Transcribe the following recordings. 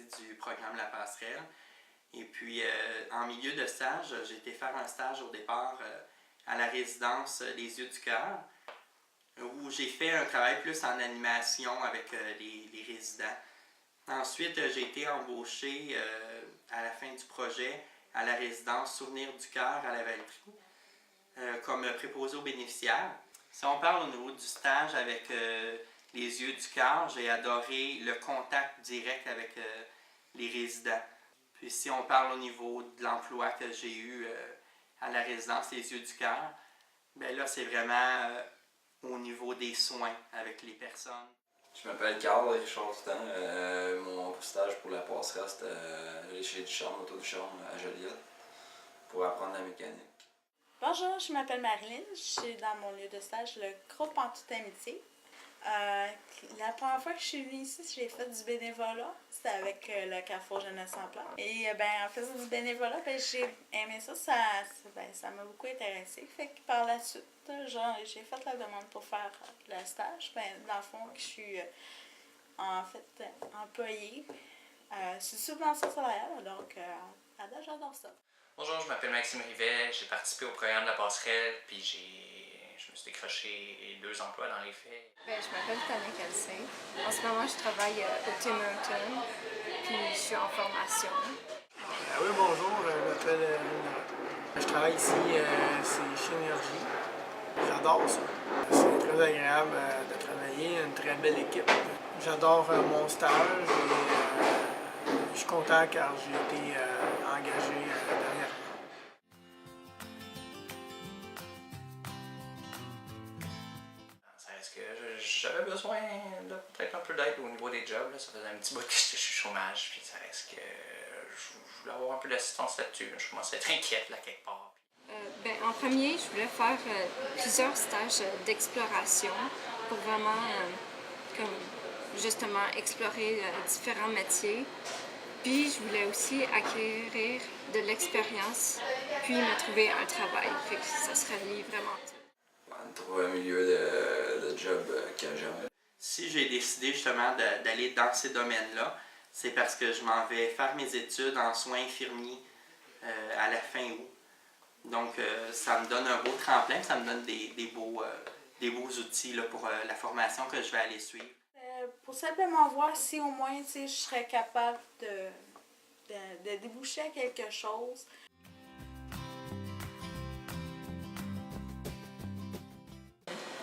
partie du programme La Passerelle. Et puis, en milieu de stage, j'ai été faire un stage au départ à la résidence Les Yeux du Cœur, où j'ai fait un travail plus en animation avec les résidents. Ensuite, j'ai été embauché à la fin du projet à la résidence Souvenir du Cœur à la Valtrie comme préposé aux bénéficiaires. Si on parle au niveau du stage avec les Yeux du Cœur, j'ai adoré le contact direct avec les résidents. Puis si on parle au niveau de l'emploi que j'ai eu à la résidence Les Yeux du Cœur, bien là, c'est vraiment au niveau des soins avec les personnes. Je m'appelle Carl Richard Titan. Mon stage pour la passerelle, c'était chez Ducharme, Auto Ducharme à Joliette, pour apprendre la mécanique. Bonjour, je m'appelle Marilyn. Je suis dans mon lieu de stage, le groupe En toute amitié. La première fois que je suis venue ici, j'ai fait du bénévolat. C'était avec le Carrefour Jeunesse en Plan. Et en faisant du bénévolat, j'ai aimé ça. Ça m'a beaucoup intéressée. Fait que par la suite, j'ai fait la demande pour faire le stage. Dans le fond, je suis en fait employée. C'est subvention salariale, donc à date, j'adore ça. Bonjour, je m'appelle Maxime Rivet, j'ai participé au programme de la passerelle, puis je me suis décroché 2 emplois dans les faits. Je m'appelle Tania Calcin. En ce moment, je travaille au Tim Hortons, puis je suis en formation. Oui, bonjour, je m'appelle Rina. Je travaille ici, c'est chez Énergie. J'adore ça. C'est très agréable de travailler, une très belle équipe. J'adore mon stage et je suis content car j'ai été engagé dernièrement. Ça reste que j'avais besoin de peut-être un peu d'aide au niveau des jobs. Là. Ça faisait un petit bout que j'étais sur le chômage, puis ça reste que je voulais avoir un peu d'assistance là-dessus. Je commençais à être inquiète là quelque part. En premier, je voulais faire plusieurs stages d'exploration pour vraiment justement explorer différents métiers. Puis je voulais aussi acquérir de l'expérience, puis me trouver un travail. Fait que ça serait lié vraiment tout. Trouver un milieu de job que j'aime. Si j'ai décidé justement d'aller dans ces domaines-là, c'est parce que je m'en vais faire mes études en soins infirmiers à la fin août. Donc ça me donne un beau tremplin, ça me donne des beaux outils là, pour la formation que je vais aller suivre. Pour simplement voir si au moins je serais capable de déboucher à quelque chose.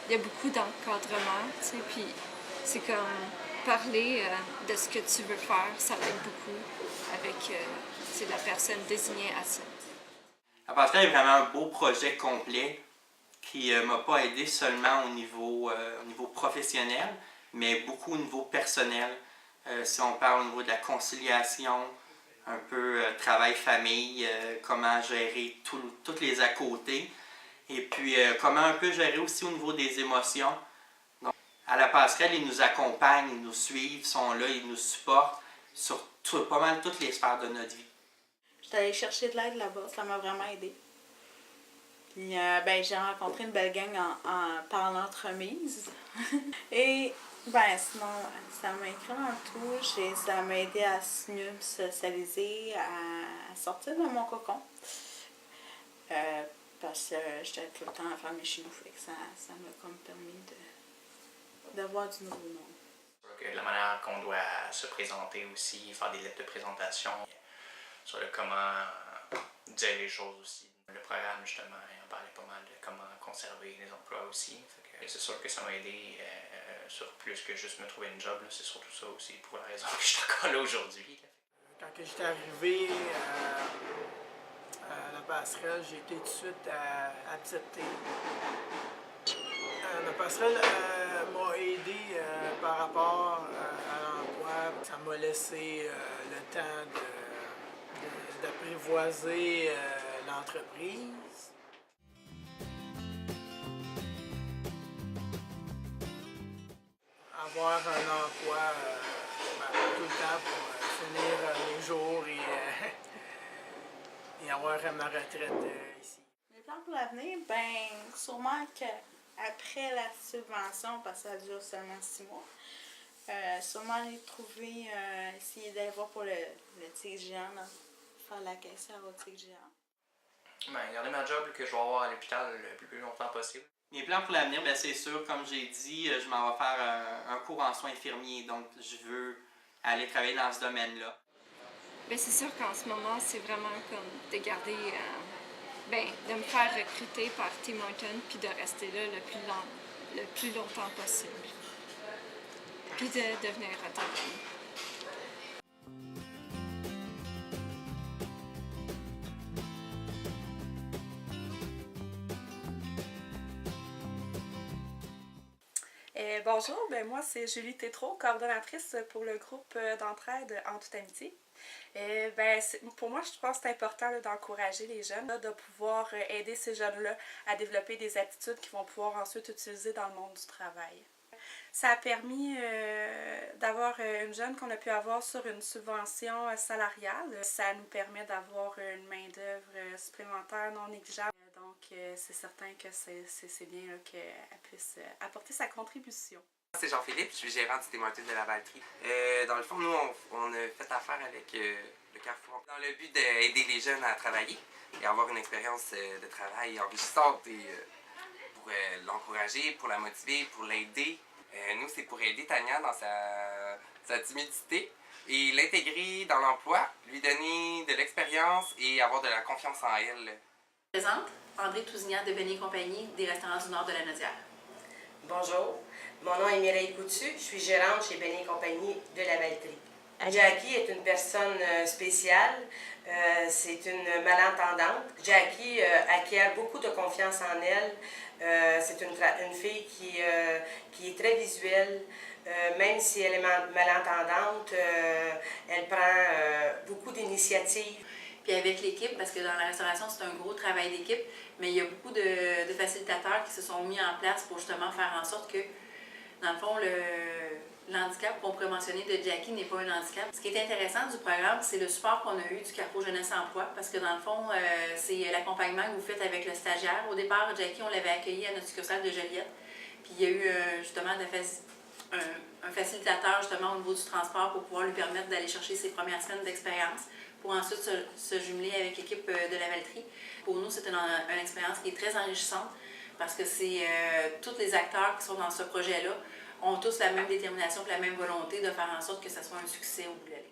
Il y a beaucoup d'encadrement, puis c'est comme parler de ce que tu veux faire, ça aide beaucoup avec la personne désignée à ça. La passerelle est vraiment un beau projet complet qui ne m'a pas aidé seulement au niveau professionnel, mais beaucoup au niveau personnel. Si on parle au niveau de la conciliation, un peu travail-famille, comment gérer toutes les à côté, et puis comment un peu gérer aussi au niveau des émotions. Donc, à la passerelle, ils nous accompagnent, ils nous suivent, sont là, ils nous supportent sur pas mal toutes les sphères de notre vie. J'étais allée chercher de l'aide là-bas, ça m'a vraiment aidée. Puis j'ai rencontré une belle gang par l'entremise. Et sinon, ça m'a écrit en tout, ça m'a aidé à mieux me socialiser, à sortir de mon cocon. Parce que j'étais tout le temps enfermée chez nous, fait que ça m'a comme permis de voir du nouveau monde. La manière qu'on doit se présenter aussi, faire des lettres de présentation, sur le comment dire les choses aussi. Le programme, justement, on parlait pas mal de comment conserver les emplois aussi. C'est sûr que ça m'a aidé sur plus que juste me trouver une job. C'est surtout ça aussi pour la raison que je suis encore là aujourd'hui. Quand j'étais arrivé à la passerelle, j'ai été tout de suite accepté. La passerelle m'a aidé par rapport à l'emploi. Ça m'a laissé le temps d'apprivoiser l'entreprise. Avoir un emploi tout le temps pour finir mes jours et avoir ma retraite ici. Mes plans pour l'avenir, sûrement qu'après la subvention, parce que ça dure seulement 6 mois, Sûrement aller trouver, essayer d'aller voir pour le tigre géant, faire la caissière au tigre géant. Ben, garder ma job que je vais avoir à l'hôpital le plus longtemps possible. Mes plans pour l'avenir, ben c'est sûr, comme j'ai dit, je m'en vais faire un cours en soins infirmiers, donc je veux aller travailler dans ce domaine-là. Bien, c'est sûr qu'en ce moment, c'est vraiment comme de garder, de me faire recruter par Tim Hortons puis de rester là le plus longtemps possible. Puis de devenir autonome. Bonjour, moi c'est Julie Tétrault, coordonnatrice pour le groupe d'entraide En toute amitié. Pour moi, je pense que c'est important d'encourager les jeunes, de pouvoir aider ces jeunes-là à développer des aptitudes qu'ils vont pouvoir ensuite utiliser dans le monde du travail. Ça a permis d'avoir une jeune qu'on a pu avoir sur une subvention salariale. Ça nous permet d'avoir une main-d'œuvre supplémentaire non négligeable. Donc, c'est certain que c'est bien qu'elle puisse apporter sa contribution. C'est Jean-Philippe, je suis gérant du Tim Hortons de Lavaltrie. Dans le fond, nous, on a fait affaire avec le Carrefour dans le but d'aider les jeunes à travailler et avoir une expérience de travail enrichissante et pour l'encourager, pour la motiver, pour l'aider. Nous, c'est pour aider Tania dans sa timidité et l'intégrer dans l'emploi, lui donner de l'expérience et avoir de la confiance en elle. Je présente André Tousignan de Benny et Compagnie des restaurants du Nord de la Naudière. Bonjour, mon nom est Mireille Coutu, je suis gérante chez Benny et Compagnie de Lavaltrie. Jackie est une personne spéciale, c'est une malentendante. Jackie acquiert beaucoup de confiance en elle, c'est une fille qui est très visuelle. Même si elle est malentendante, elle prend beaucoup d'initiatives. Puis avec l'équipe, parce que dans la restauration, c'est un gros travail d'équipe, mais il y a beaucoup de facilitateurs qui se sont mis en place pour justement faire en sorte que, dans le fond, l'handicap qu'on pourrait mentionner de Jackie n'est pas un handicap. Ce qui est intéressant du programme, c'est le support qu'on a eu du Carrefour Jeunesse Emploi, parce que dans le fond, c'est l'accompagnement que vous faites avec le stagiaire. Au départ, Jackie, on l'avait accueilli à notre succursale de Joliette, puis il y a eu justement un facilitateur justement au niveau du transport pour pouvoir lui permettre d'aller chercher ses premières semaines d'expérience, pour ensuite se jumeler avec l'équipe de Lavaltrie. Pour nous, c'est une expérience qui est très enrichissante parce que tous les acteurs qui sont dans ce projet-là ont tous la même détermination et la même volonté de faire en sorte que ça soit un succès au bout de la ligne.